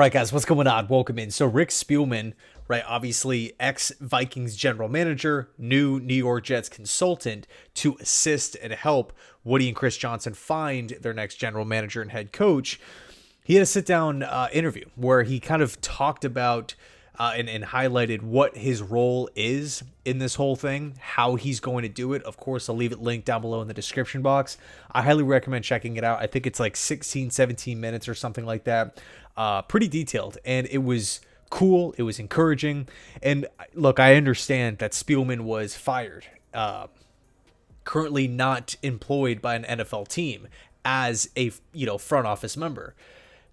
right, guys, what's going on? Welcome in. So Rick Spielman, right, obviously ex-Vikings general manager, new New York Jets consultant to assist and help Woody and Chris Johnson find their next general manager and head coach. He had a sit-down interview where he kind of talked about and highlighted what his role is in this whole thing, how he's going to do it. Of course, I'll leave it linked down below in the description box. I highly recommend checking it out. I think it's like 16, 17 minutes or something like that. Pretty detailed, and it was cool. It was encouraging. And look, I understand that Spielman was fired, currently not employed by an NFL team as a front office member.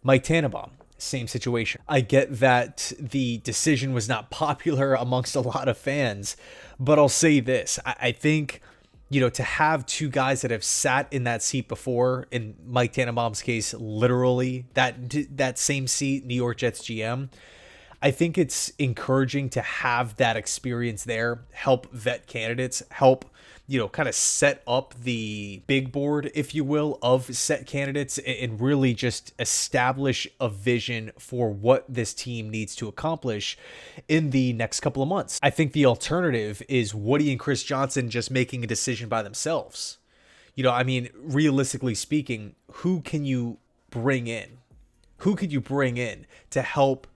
Mike Tannenbaum, same situation. I get that the decision was not popular amongst a lot of fans, but I'll say this. I think, to have two guys that have sat in that seat before, in Mike Tannenbaum's case, literally that same seat, New York Jets GM, I think it's encouraging to have that experience there, help vet candidates, help kind of set up the big board, if you will, of set candidates and really just establish a vision for what this team needs to accomplish in the next couple of months. I think the alternative is Woody and Chris Johnson just making a decision by themselves. Realistically speaking, who can you bring in? Who could you bring in to help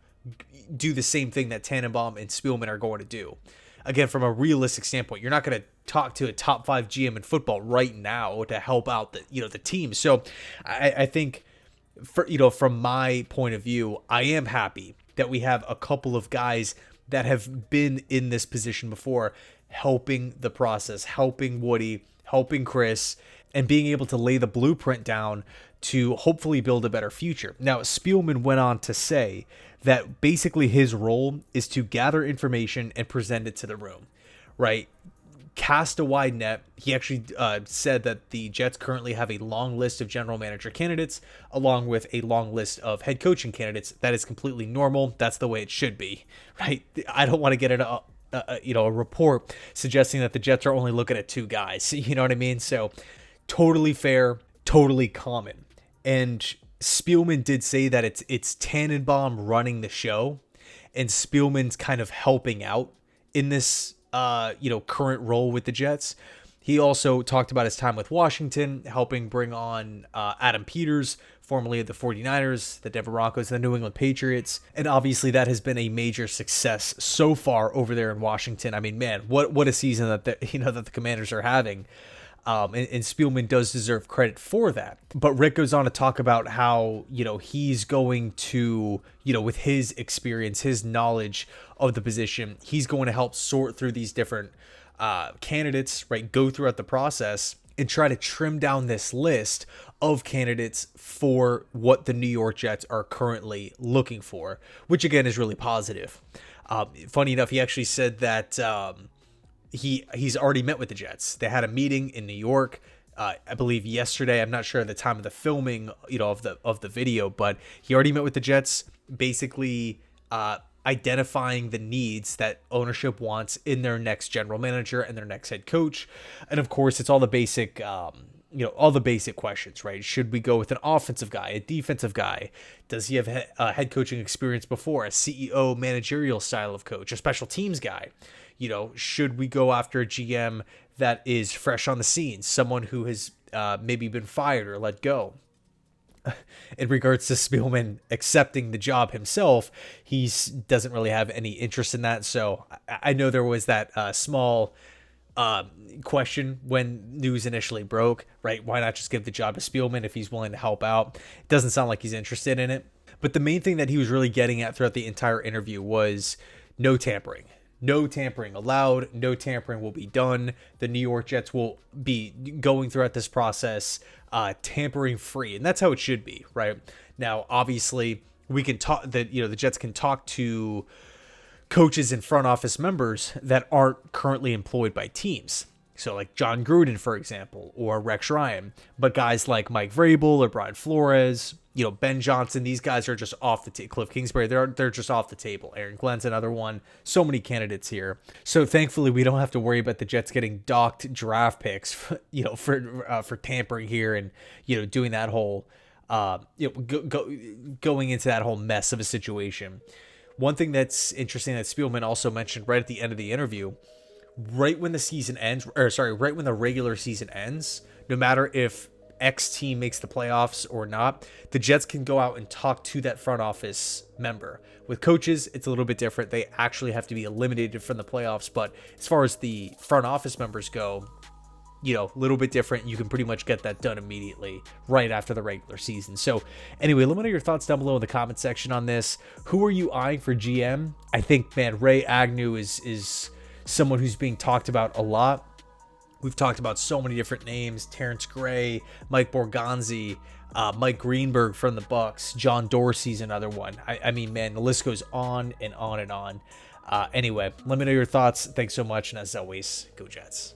do the same thing that Tannenbaum and Spielman are going to do? Again, from a realistic standpoint, you're not going to talk to a top 5 GM in football right now to help out the team. So I think from my point of view, I am happy that we have a couple of guys that have been in this position before, helping the process, helping Woody, helping Chris, and being able to lay the blueprint down to hopefully build a better future. Now, Spielman went on to say that basically his role is to gather information and present it to the room, right? Cast a wide net. He actually said that the Jets currently have a long list of general manager candidates, along with a long list of head coaching candidates. That is completely normal. That's the way it should be, right? I don't want to get a report suggesting that the Jets are only looking at 2 guys. You know what I mean? So totally fair, totally common. And Spielman did say that it's Tannenbaum running the show, and Spielman's kind of helping out in this current role with the Jets. He also talked about his time with Washington, helping bring on Adam Peters, formerly of the 49ers, the Denver Broncos, and the New England Patriots. And obviously that has been a major success so far over there in Washington. I mean, man, what a season that the Commanders are having. And Spielman does deserve credit for that. But Rick goes on to talk about how, he's going to, with his experience, his knowledge of the position, he's going to help sort through these different candidates, right? Go throughout the process and try to trim down this list of candidates for what the New York Jets are currently looking for, which again is really positive. Funny enough, he actually said that he's already met with the Jets. They had a meeting in New York, I believe yesterday. I'm not sure at the time of the filming, of the video, but he already met with the Jets, basically identifying the needs that ownership wants in their next general manager and their next head coach. And of course, it's all the basic, all the basic questions, right? Should we go with an offensive guy, a defensive guy? Does he have head coaching experience before, a CEO managerial style of coach, a special teams guy? Should we go after a GM that is fresh on the scene, someone who has maybe been fired or let go? In regards to Spielman accepting the job himself, he doesn't really have any interest in that. So I know there was that small question when news initially broke, right? Why not just give the job to Spielman if he's willing to help out? It doesn't sound like he's interested in it. But the main thing that he was really getting at throughout the entire interview was no tampering. No tampering allowed. No tampering will be done. The New York Jets will be going throughout this process tampering free, and that's how it should be, right? Now, obviously, we can talk that the Jets can talk to coaches and front office members that aren't currently employed by teams. So like John Gruden, for example, or Rex Ryan, but guys like Mike Vrabel or Brian Flores, Ben Johnson, these guys are just off the table. Cliff Kingsbury, they're just off the table. Aaron Glenn's another one. So many candidates here. So thankfully, we don't have to worry about the Jets getting docked draft picks, for tampering here and doing that whole going into that whole mess of a situation. One thing that's interesting that Spielman also mentioned right at the end of the interview, right when the season ends, right when the regular season ends, no matter if X team makes the playoffs or not, the Jets can go out and talk to that front office member. With coaches, it's a little bit different. They actually have to be eliminated from the playoffs. But as far as the front office members go, a little bit different. You can pretty much get that done immediately right after the regular season. So anyway, let me know your thoughts down below in the comment section on this. Who are you eyeing for GM? I think, man, Ray Agnew is someone who's being talked about a lot. We've talked about so many different names: Terrence Gray, Mike Borgonzi, Mike Greenberg from the Bucks, John Dorsey's another one. I mean, man, the list goes on and on and on. Anyway, let me know your thoughts. Thanks so much, and as always, go Jets.